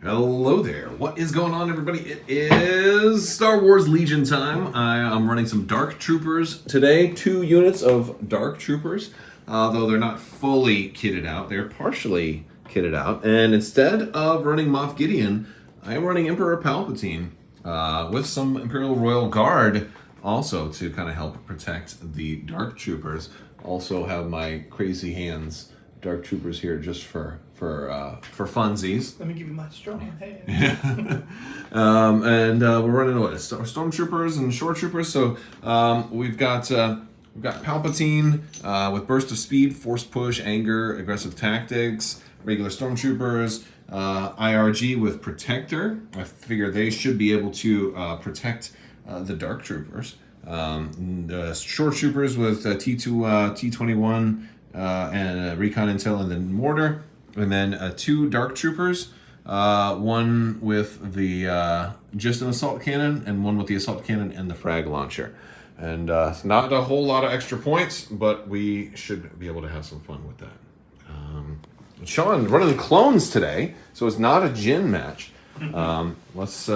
Hello there. What is going on, everybody? It is Star Wars Legion time. I'm running some Dark Troopers today. 2 units of Dark Troopers, though they're not fully kitted out. They're partially kitted out. And instead of running Moff Gideon, I am running Emperor Palpatine with some Imperial Royal Guard also to kind of help protect the Dark Troopers. Also have my crazy hands Dark Troopers here just for funsies. Let me give you my strong hand. We're running what? Stormtroopers and Shore Troopers. So we've got Palpatine with burst of speed, force push, anger, aggressive tactics. Regular Stormtroopers, IRG with protector. I figure they should be able to protect the Dark Troopers. Shore Troopers with T2, T21. And recon intel and then mortar, and then 2 Dark Troopers, one with the just an assault cannon and one with the assault cannon and the frag launcher. And not a whole lot of extra points, but we should be able to have some fun with that. Sean running clones today, so it's not a Jin match. Let's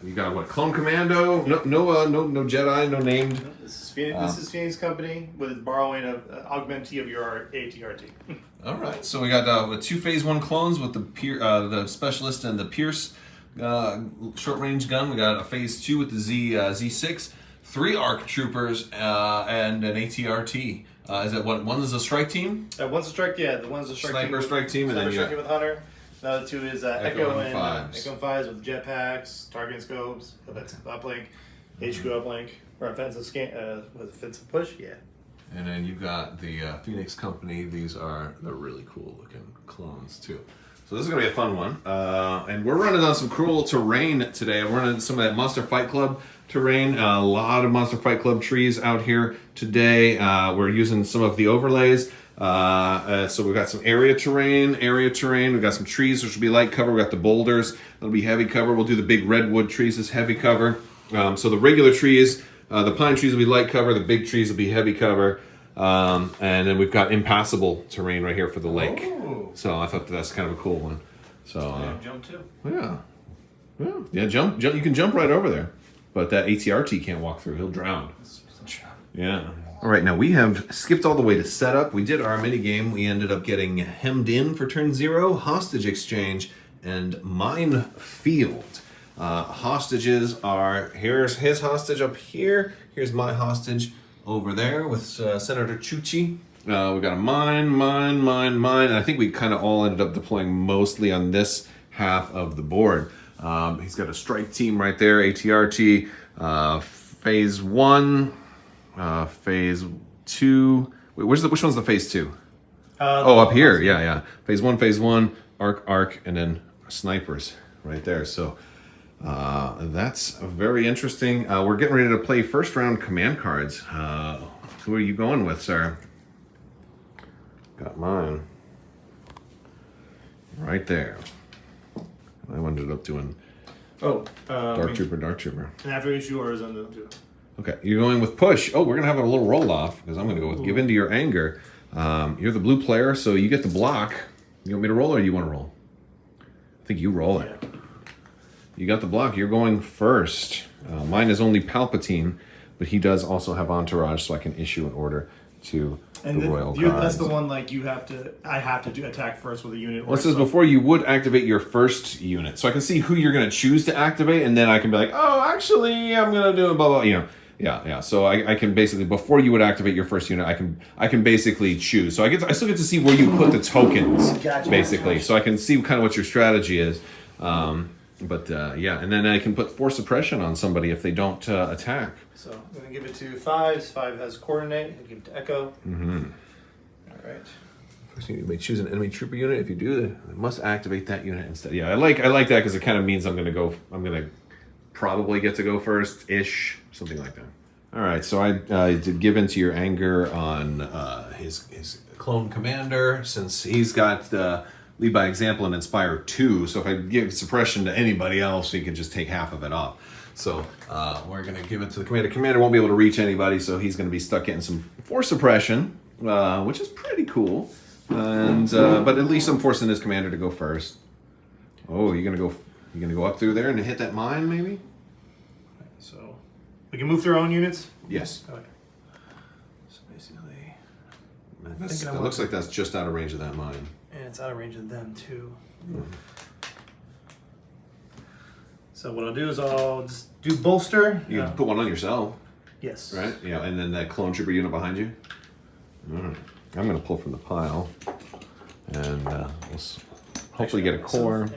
you got what? Clone Commando? No Jedi, no named. This is Phoenix Company with borrowing of augmentee of your ATRT. All right, so we got 2 Phase 1 clones with the Specialist and the Pierce short range gun. We got a Phase 2 with the Z6, 3 ARC Troopers, and an ATRT. Is that what? One is a strike team? One's a strike, yeah. The one's a strike Sniper team. strike team, and then striking with Hunter. The other 2 is Echo and Fives. Echo and Fives with jetpacks, targeting scopes, offensive uplink, HQ uplink, or offensive offensive push, yeah. And then you got the Phoenix Company. These are the really cool looking clones too. So this is gonna be a fun one. And we're running on some cool terrain today. We're running some of that Monster Fight Club terrain. A lot of Monster Fight Club trees out here today. We're using some of the overlays. So we've got some area terrain. We've got some trees, which will be light cover. We've got the boulders, that'll be heavy cover. We'll do the big redwood trees as heavy cover. So the regular trees, the pine trees will be light cover. The big trees will be heavy cover. And then we've got impassable terrain right here for the lake. Oh. So I thought that's kind of a cool one. So jump too. Yeah, jump. You can jump right over there, but that ATRT can't walk through. He'll drown. Yeah. All right, now we have skipped all the way to setup. We did our mini game. We ended up getting hemmed in for turn 0, hostage exchange, and minefield. Hostages are, here's his hostage up here. Here's my hostage over there with Senator Chuchi. We got a mine. And I think we kind of all ended up deploying mostly on this half of the board. He's got a strike team right there, ATRT, phase 1. Phase 2. Wait, which one's the phase 2? Up here. Yeah. Phase 1, arc, and then snipers right there. So that's very interesting. We're getting ready to play first round command cards. Who are you going with, sir? Got mine right there. I ended up doing Dark Trooper. And after it's yours, I'm going to do it. Okay, you're going with push. Oh, we're going to have a little roll-off because I'm going to go with give into your anger. You're the blue player, so you get the block. You want me to roll or you want to roll? I think you roll it. Yeah. You got the block. You're going first. Mine is only Palpatine, but he does also have entourage, so I can issue an order to the Royal Guards. That's the one I have to do attack first with a unit. Well, it says before you would activate your first unit. So I can see who you're going to choose to activate, and then I can be like, oh, actually, I'm going to do blah, blah, Yeah. So I can basically, before you would activate your first unit, I can basically choose. So I still get to see where you put the tokens, basically. So I can see kind of what your strategy is. And then I can put force suppression on somebody if they don't attack. So I'm going to give it to 5. 5 has coordinate. I'll give it to Echo. Mm-hmm. All right. First, you may choose an enemy trooper unit. If you do, they must activate that unit instead. Yeah, I like that because it kind of means I'm going to probably get to go first-ish, something like that. All right, so I did give into your anger on his clone commander, since he's got lead by example and inspire 2. So if I give suppression to anybody else, he can just take half of it off. So we're going to give it to the commander. Commander won't be able to reach anybody, so he's going to be stuck getting some force suppression, which is pretty cool. And but at least I'm forcing his commander to go first. Oh, you're gonna go up through there and hit that mine, maybe? So we can move through our own units. Yes. Okay. So basically, That looks like that's just out of range of that mine. and it's out of range of them too. So what I'll do is I'll just do bolster. You can put one on yourself, Yes. right? Yeah, and then that clone trooper unit behind you. All right. I'm gonna pull from the pile, and hopefully get a core.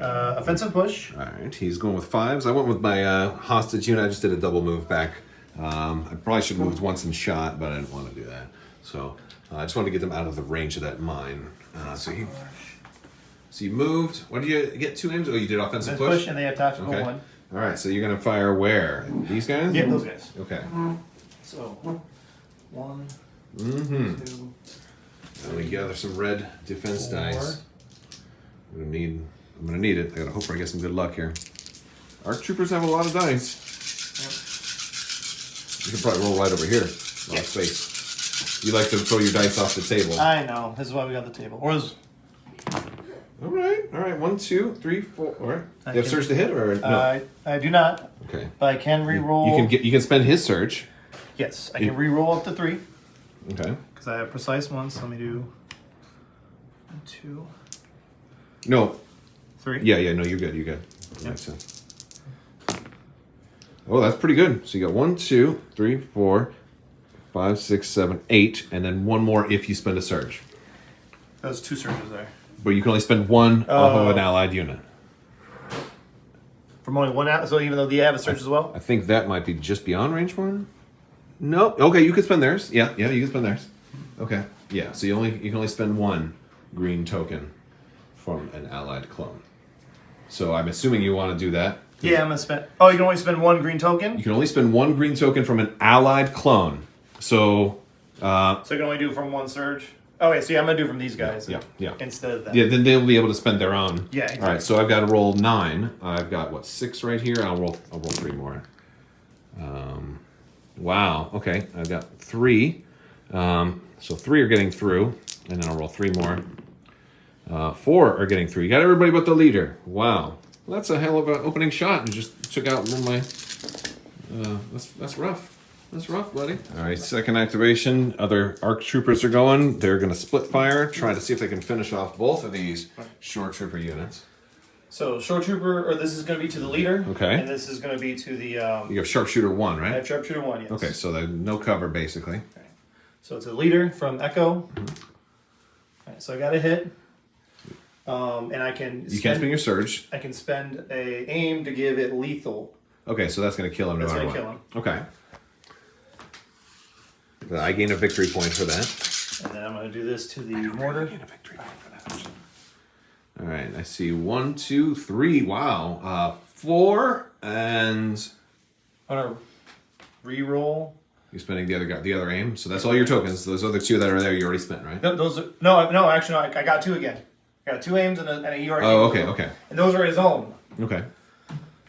Offensive push. All right, he's going with 5s. I went with my hostage unit. I just did a double move back. I probably should have moved once and shot, but I didn't want to do that. So I just wanted to get them out of the range of that mine. So you moved. What did you get? 2 aims? Oh, you did offensive push? And they have tactical Okay. 1. All right, so you're gonna fire where? These guys? Yeah, those guys. Okay. So 1, Mm-hmm. 2. Let me gather some red defense 4. dice. I'm gonna need it. I gotta hope I get some good luck here. Arc troopers have a lot of dice. You can probably roll right over here. A lot of space. You like to throw your dice off the table. I know. This is why we got the table. Or is All right. 1, 2, 3, 4. All right. I You have can- surge to hit or no? I do not, Okay. but I can re-roll. You can spend his surge. Yes, I can re-roll up to 3 Okay. because I have precise ones. So let me do 1, 2, No. 3. Yeah. No, you're good. You're good. That Yep. makes sense. Oh, that's pretty good. So you got 1, 2, 3, 4, 5, 6, 7, 8, and then one more if you spend a surge. Those 2 surges there. But you can only spend one off of an allied unit. From only 1 out. So even though they have a surge as well. I think that might be just beyond range 1. No. Okay, you can spend theirs. Yeah, you can spend theirs. Okay. Yeah, so you can only spend 1 green token from an allied clone. So I'm assuming you want to do that. Yeah, I'm gonna spend. Oh, you can only spend 1 green token. You can only spend 1 green token from an allied clone. So So you can only do from 1 surge. Oh wait, so yeah, I'm gonna do from these guys. yeah. Instead of that. Yeah, then they'll be able to spend their own. Yeah, exactly. All right, so I've got to roll 9. I've got what, 6 right here. I'll roll 3 more. Wow. Okay, I've got 3. So 3 are getting through, and then I'll roll 3 more. 4 are getting through. You got everybody but the leader. Wow, well, that's a hell of an opening shot. You just took out one of my. That's rough. That's rough, buddy. All right, second activation. Other ARC troopers are going. They're going to split fire, try to see if they can finish off both of these shore trooper units. So short trooper, or this is gonna be to the leader. Okay. And this is gonna be to the. You have sharpshooter 1, I right? have sharpshooter 1. Yes. Okay, so no cover basically. Okay. So it's a leader from Echo. Alright, so I got a hit. And I can. You can't spend your surge. I can spend a aim to give it lethal. Okay, so that's going to kill him no That's matter gonna what. kill him. Okay. I gain a victory point for that. And then I'm gonna do this to the mortar. Gain a victory point for that. All right, I see 1, 2, 3. Wow, 4, and I'm gonna re-roll. you're spending the other aim. So that's all your tokens. Those other 2 that are there, you already spent, right? No, those are no. Actually, no, I got 2 again. I got 2 aims and a ER. Oh, okay. And those are his own. Okay.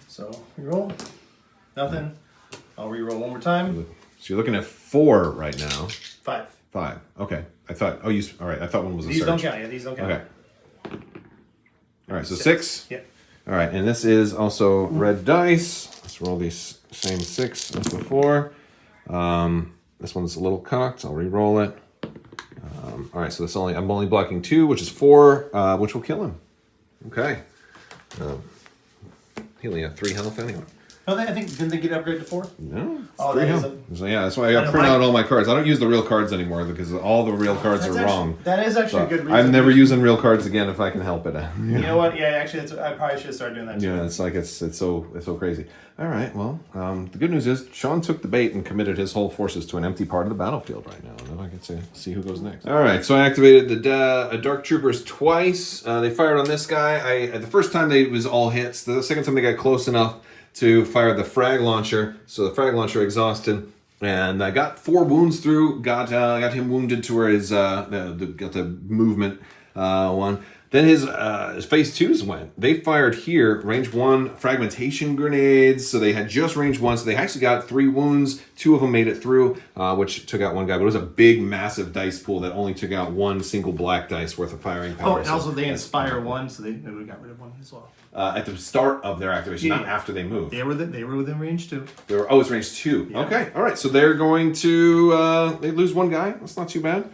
So re-roll. Nothing. I'll re-roll 1 more time. So you're looking at 4 right now. 5. 5. Okay. I thought. Oh, all right. I thought one was a These surge. don't count. Yeah, these don't count. Okay. All right. So 6. Yep. All right, and this is also red dice. Let's roll these same 6 as before. This one's a little cocked. I'll re-roll it. All right, so I'm only blocking 2, which is 4, which will kill him. Okay. He only had 3 health anyway. No, I think didn't they get upgraded to 4? No. Oh, 3 that is health. So yeah, that's why I got to know, print Mike- out all my cards. I don't use the real cards anymore because all the real cards are wrong. That is actually a good reason. I'm never using real cards again if I can help it. You know what? Yeah, actually, I probably should start doing that too. Yeah, it's like it's so crazy. All right, well, the good news is Sean took the bait and committed his whole forces to an empty part of the battlefield right now. And then I get to see who goes next. All right, so I activated the Dark Troopers twice. They fired on this guy. The first time it was all hits. The second time they got close enough to fire the frag launcher. So the frag launcher exhausted. And I got 4 wounds through. Got him wounded to where his got the movement one. Then his phase 2s went. They fired here, range 1 fragmentation grenades. So they had just range 1. So they actually got 3 wounds. 2 of them made it through, which took out 1 guy. But it was a big, massive dice pool that only took out 1 single black dice worth of firing power. Oh, and also they inspire 1, so they got rid of 1 as well. At the start of their activation, not after they moved. They were within range 2. It's range 2. Yeah. Okay, all right. So they're going to they lose 1 guy. That's not too bad.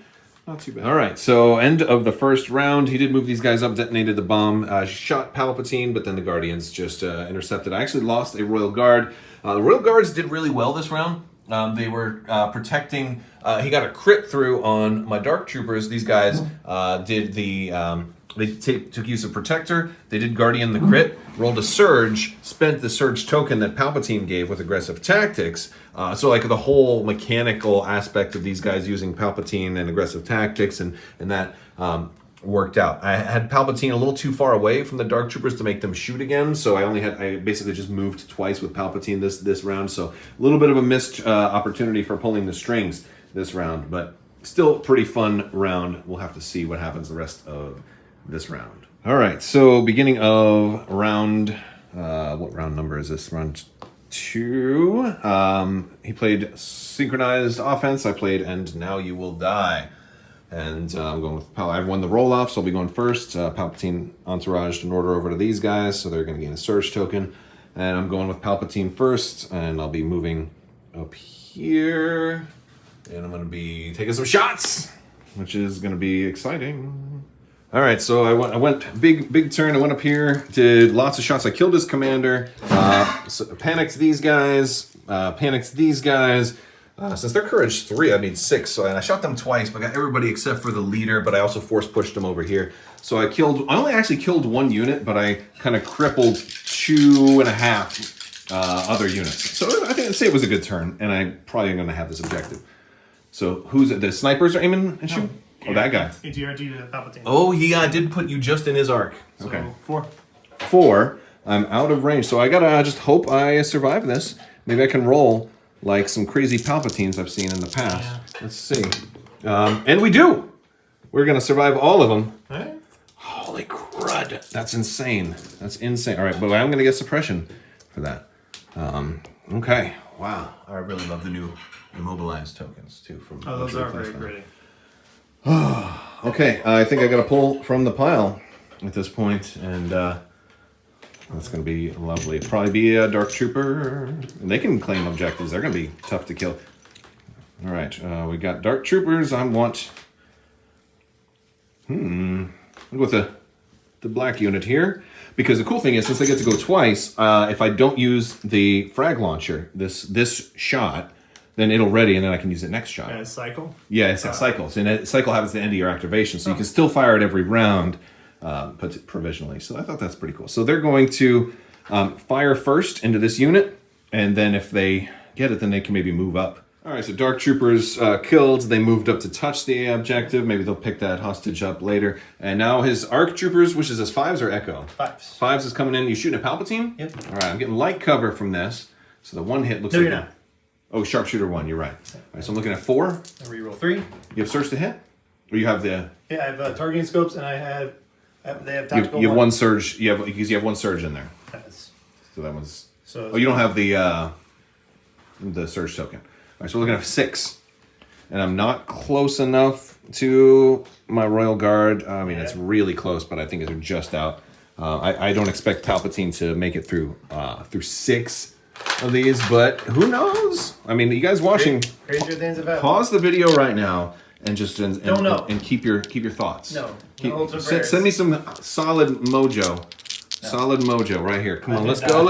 Not too bad. All right, so end of the first round. He did move these guys up, detonated the bomb, shot Palpatine, but then the Guardians just intercepted. I actually lost a Royal Guard. The Royal Guards did really well this round. They were protecting. He got a crit through on my Dark Troopers. These guys did the. They took use of Protector. They did Guardian the crit, rolled a Surge, spent the Surge token that Palpatine gave with Aggressive Tactics. So like the whole mechanical aspect of these guys using Palpatine and Aggressive Tactics and that worked out. I had Palpatine a little too far away from the Dark Troopers to make them shoot again, so I basically just moved twice with Palpatine this round. So a little bit of a missed opportunity for pulling the strings this round, but still pretty fun round. We'll have to see what happens the rest of this round. All right, so beginning of round, what round number is this? Round 2. He played Synchronized Offense. I played And Now You Will Die. And I'm going with I've won the roll-off, so I'll be going first. Palpatine entouraged an order over to these guys, so they're going to gain a Surge token. And I'm going with Palpatine first, and I'll be moving up here. And I'm going to be taking some shots, which is going to be exciting. All right, so I went big turn. I went up here, did lots of shots. I killed his commander, panicked these guys, Since they're courage 3, I need 6. So and I shot them twice, but I got everybody except for the leader. But I also force pushed them over here. So I only actually killed 1 unit, but I kind of crippled 2.5 other units. So I think I'd say it was a good turn, and I probably am going to have this objective. So who's it? The snipers are aiming at you? Oh, that guy. ATRT to Palpatine. Oh, he did put you just in his arc. Okay. So 4. 4. I'm out of range, so I gotta just hope I survive this. Maybe I can roll like some crazy Palpatines I've seen in the past. Yeah. Let's see. And we do! We're gonna survive all of them. All right. Holy crud. That's insane. That's insane. All right, but I'm gonna get suppression for that. Okay. Wow. I really love the new immobilized tokens, too. Those are very pretty. Okay, I think I got to pull from the pile at this point, and that's going to be lovely. Probably be a Dark Trooper. And they can claim objectives. They're going to be tough to kill. All right, we got Dark Troopers. I want... I'll go with the black unit here. Because the cool thing is, since they get to go twice, if I don't use the frag launcher, this shot... then it'll ready, and then I can use it next shot. And a cycle? Yeah, it's cycles. And a cycle happens at the end of your activation, so you can still fire it every round, but provisionally. So I thought that's pretty cool. So they're going to fire first into this unit, and then if they get it, then they can maybe move up. All right, so Dark Troopers killed. They moved up to touch the objective. Maybe they'll pick that hostage up later. And now his Arc Troopers, which is his 5s or Echo? 5s. 5s is coming in. You shooting a Palpatine? Yep. All right, I'm getting light cover from this. So the one hit looks no, like... you're not. Oh, Sharpshooter 1, you're right. All right, so I'm looking at 4. I reroll 3. You have Surge to hit? Or you have the... Yeah, I have targeting scopes, and they have tactical you have 1 Surge, because you have 1 Surge in there. Yes. So that one's... So you don't have the Surge token. All right, so we're looking at 6. And I'm not close enough to my Royal Guard. I mean, it's really close, but I think they're just out. I don't expect Palpatine to make it through 6 of these, but who knows? I mean, you guys watching, crazier things have happened. Pause the video right now and just and keep your thoughts. No. Send me some solid mojo. No. Solid mojo right here. Come on, let's go.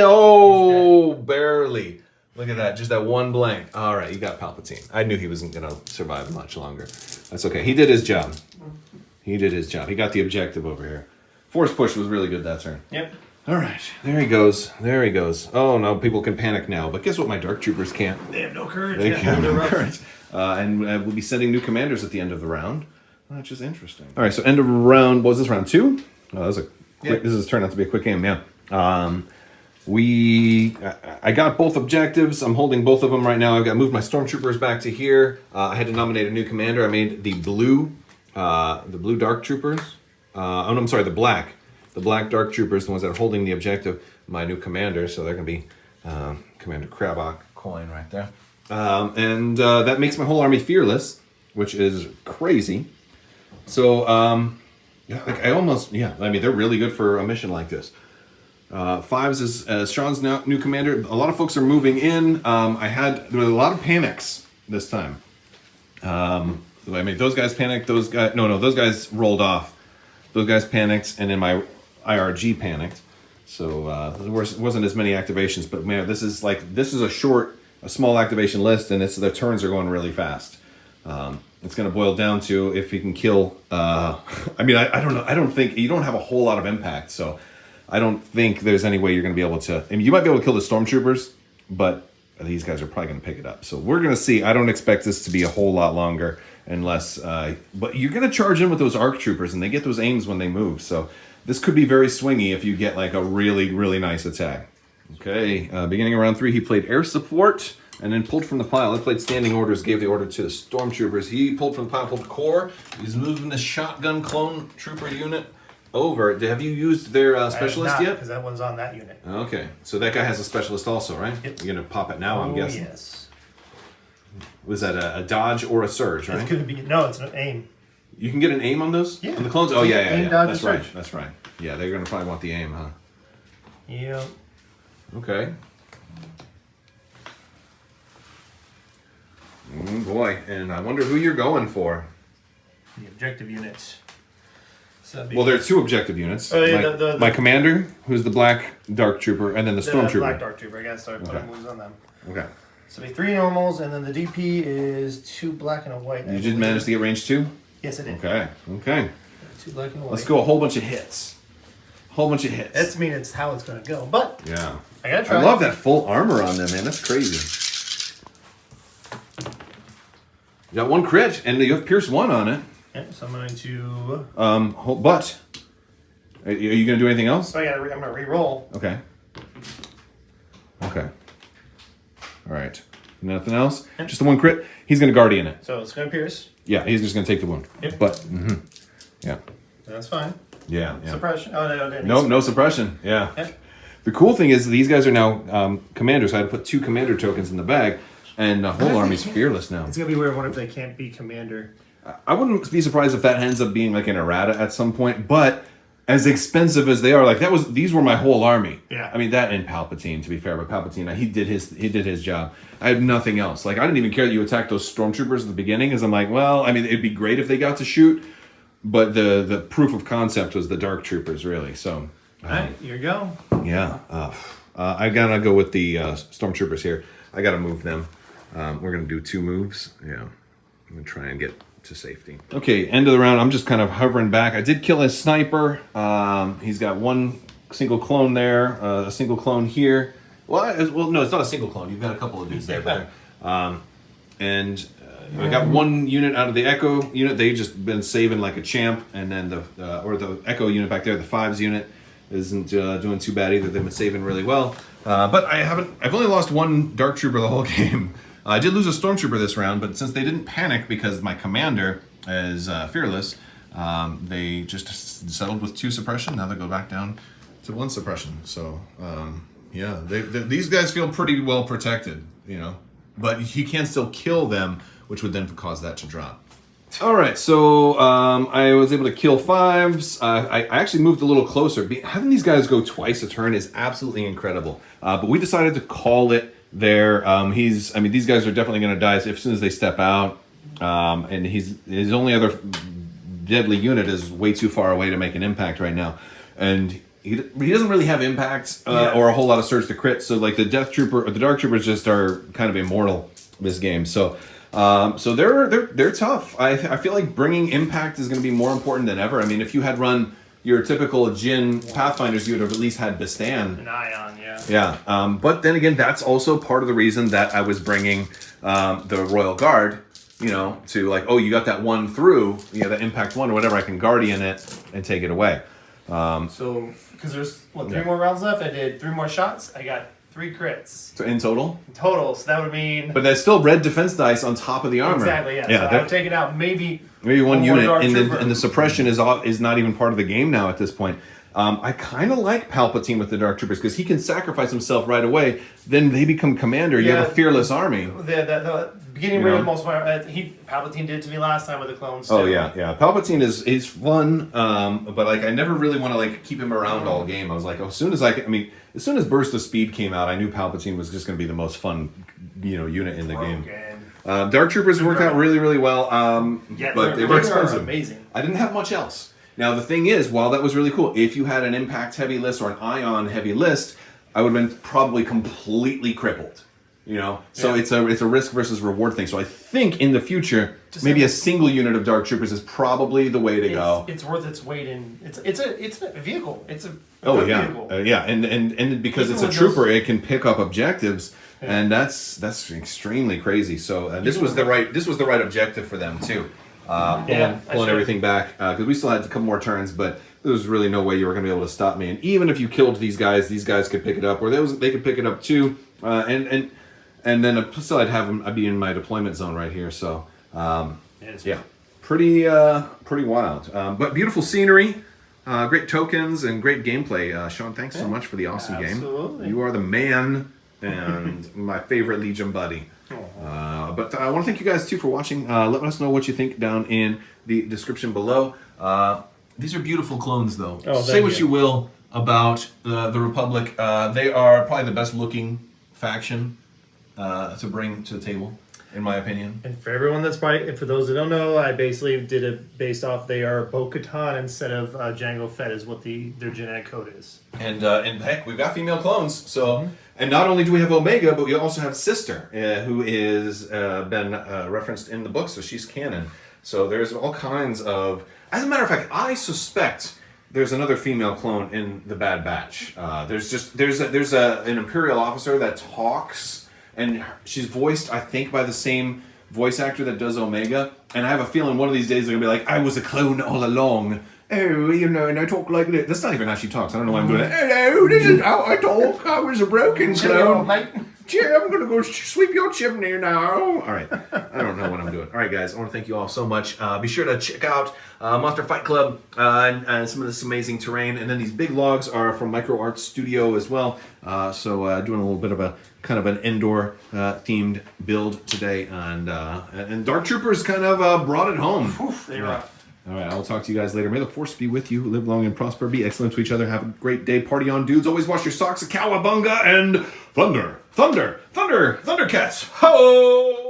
Oh, barely. Look at that, just that one blank. All right, you got Palpatine. I knew he wasn't going to survive much longer. That's okay. He did his job. He got the objective over here. Force push was really good that turn. Yep. All right, there he goes. Oh no, people can panic now, but guess what? My Dark Troopers can't. They have no courage. They have no courage. And we'll be sending new commanders at the end of the round, which is interesting. All right, so end of round. What was this, round 2? Oh, that was a quick. This has turned out to be a quick game. Yeah. I got both objectives. I'm holding both of them right now. I've got moved my stormtroopers back to here. I had to nominate a new commander. I made the blue Dark Troopers. Oh, no, I'm sorry, the black dark troopers, the ones that are holding the objective. My new commander, so they're gonna be Commander Crabbok coin right there, and that makes my whole army fearless, which is crazy. So yeah, like I mean they're really good for a mission like this. Fives is Sean's new commander. A lot of folks are moving in. There were a lot of panics this time. I mean, those guys panicked. Those guys rolled off. Those guys panicked, and then my IRG panicked. So there wasn't as many activations. But man, this is a small activation list, and the turns are going really fast. It's going to boil down to if you can kill. I mean, I don't know. I don't think you don't have a whole lot of impact, so I don't think there's any way you're going to be able to. I mean, you might be able to kill the stormtroopers, but these guys are probably going to pick it up. So we're going to see. I don't expect this to be a whole lot longer, unless. But you're going to charge in with those ARC troopers, and they get those aims when they move. So this could be very swingy if you get like a really, really nice attack. Okay, beginning of round 3, he played air support. And then pulled from the pile. I played standing orders, gave the order to the stormtroopers. He pulled from the pile, pulled core. He's moving the shotgun clone trooper unit over. Have you used their specialist yet? Because that one's on that unit. Okay, so that guy has a specialist also, right? Yep. You're gonna pop it now, I'm guessing. Yes. Was that a dodge or a surge, right? It's gonna be it's an aim. You can get an aim on those? Yeah. On the clones? Oh yeah. Aim, dodge, That's and right. surge. That's right. Yeah, they're gonna probably want the aim, huh? Yep. Okay. Boy, and I wonder who you're going for. The objective units. So Well, there are 2 objective units. Oh, yeah, my commander, who's the black dark trooper, and then the stormtrooper. Black dark trooper. I gotta start putting moves on them. Okay. So it'll be 3 normals, and then the DP is 2 black and a white. You did manage to get range 2? Yes, I did. Okay. 2 black and a white. Let's go a whole bunch of hits. That's it's how it's gonna go, but Yeah. I gotta try. I love that full armor on them, man. That's crazy. You got 1 crit, and you have Pierce 1 on it. Okay, so I'm going to. But are you going to do anything else? So I'm going to re-roll. Okay. All right. Nothing else? Yep. Just the 1 crit? He's going to Guardian it. So it's going to pierce. Yeah, he's just going to take the wound. Yep. But, yeah. That's fine. Yeah. Suppression. Oh, no. No suppression. Yeah. Yep. The cool thing is these guys are now commanders. So I had to put 2 commander tokens in the bag, and the whole army's fearless now. It's going to be weird. What if they can't be commander? I wouldn't be surprised if that ends up being like an errata at some point, but as expensive as they are, like these were my whole army. Yeah. I mean that and Palpatine, to be fair, but Palpatine, he did his job. I had nothing else. Like I didn't even care that you attacked those stormtroopers at the beginning, because I'm like, well, I mean, it'd be great if they got to shoot, but the proof of concept was the dark troopers, really. So, all right, here you go. Yeah, I gotta go with the stormtroopers here. I gotta move them. We're gonna do 2 moves. Yeah, I'm gonna try and get to safety. Okay, end of the round. I'm just kind of hovering back. I did kill his sniper. He's got 1 single clone there, a single clone here. Well, no, it's not a single clone. You've got a couple of dudes there, but and I got 1 unit out of the Echo unit. They just been saving like a champ, and then the Echo unit back there, the 5s unit, isn't doing too bad either. They've been saving really well. But I've only lost 1 dark trooper the whole game. I did lose a stormtrooper this round, but since they didn't panic because my commander is fearless, they just settled with 2 suppression. Now they go back down to 1 suppression. So yeah, these guys feel pretty well protected, you know. But he can still kill them, which would then cause that to drop. All right, so I was able to kill 5s. I actually moved a little closer. Having these guys go twice a turn is absolutely incredible. But we decided to call it there. These guys are definitely going to die as soon as they step out. And his only other deadly unit is way too far away to make an impact right now. And he doesn't really have impact or a whole lot of surge to crit. So like the Death Trooper or the Dark Troopers just are kind of immortal this game. So they're tough. I feel like bringing impact is going to be more important than ever. I mean, if you had run your typical Jin Pathfinders, you would have at least had Bastan. An Ion, yeah. Yeah, but then again, that's also part of the reason that I was bringing the Royal Guard, you know, to like, oh, you got that 1 through, you know, that impact 1 or whatever, I can Guardian it and take it away. So, because there's, 3 more rounds left, I did 3 more shots, I got 3 crits So in total? total. So that would mean. But that's still red defense dice on top of the armor. Exactly, yeah. So I've taken out maybe one unit, Dark and Trooper. the suppression is not even part of the game now at this point. I kind of like Palpatine with the Dark Troopers because he can sacrifice himself right away. Then they become commander. You have a fearless army. The beginning You know? of most Palpatine did it to me last time with the clones. Oh too. yeah. Palpatine is fun, but like I never really want to like keep him around all game. I was like, as soon as Burst of Speed came out, I knew Palpatine was just going to be the most fun, unit in the game. Dark Troopers worked out really, really well, but they were expensive. Amazing. I didn't have much else. Now the thing is, while that was really cool, if you had an impact heavy list or an ion heavy list, I would have been probably completely crippled. So it's a risk versus reward thing. So I think in the future, maybe a single unit of Dark Troopers is probably the way to go. It's worth its weight in. It's a vehicle. It's a vehicle. And because it's a trooper, it can pick up objectives, and that's extremely crazy. So this was the right objective for them too. Pulling everything back because we still had a couple more turns, but there was really no way you were going to be able to stop me. And even if you killed these guys could pick it up, or they could pick it up too. And then still I'd be in my deployment zone right here. So pretty wild. But beautiful scenery, great tokens, and great gameplay. Sean, thanks so much for the awesome game. You are the man and my favorite Legion buddy. But I want to thank you guys too for watching. Let us know what you think down in the description below. These are beautiful clones, though. Say what you will about the Republic. They are probably the best looking faction to bring to the table, in my opinion. And for everyone that's probably, for those that don't know, I basically did it based off they are Bo-Katan instead of Jango Fett is what their genetic code is. And heck, we've got female clones, so. And not only do we have Omega, but we also have Sister, who is been referenced in the book, so she's canon. So there's all kinds of. As a matter of fact, I suspect there's another female clone in the Bad Batch. There's an Imperial officer that talks, and she's voiced, I think, by the same voice actor that does Omega. And I have a feeling one of these days they're gonna be like, "I was a clone all along." Oh, and I talk like this. That's not even how she talks. I don't know why I'm doing it. Hello, this is how I talk. I was a broken clone. Yeah, I'm going to go sweep your chimney now. All right. I don't know what I'm doing. All right, guys. I want to thank you all so much. Be sure to check out Monster Fight Club and some of this amazing terrain. And then these big logs are from Micro Arts Studio as well. So doing a little bit of a kind of an indoor themed build today. And Dark Troopers kind of brought it home. Oof, they rough. All right, I'll talk to you guys later. May the force be with you. Live long and prosper. Be excellent to each other. Have a great day. Party on, dudes. Always wash your socks. A cowabunga and thunder, thunder, thunder, thundercats. Ho!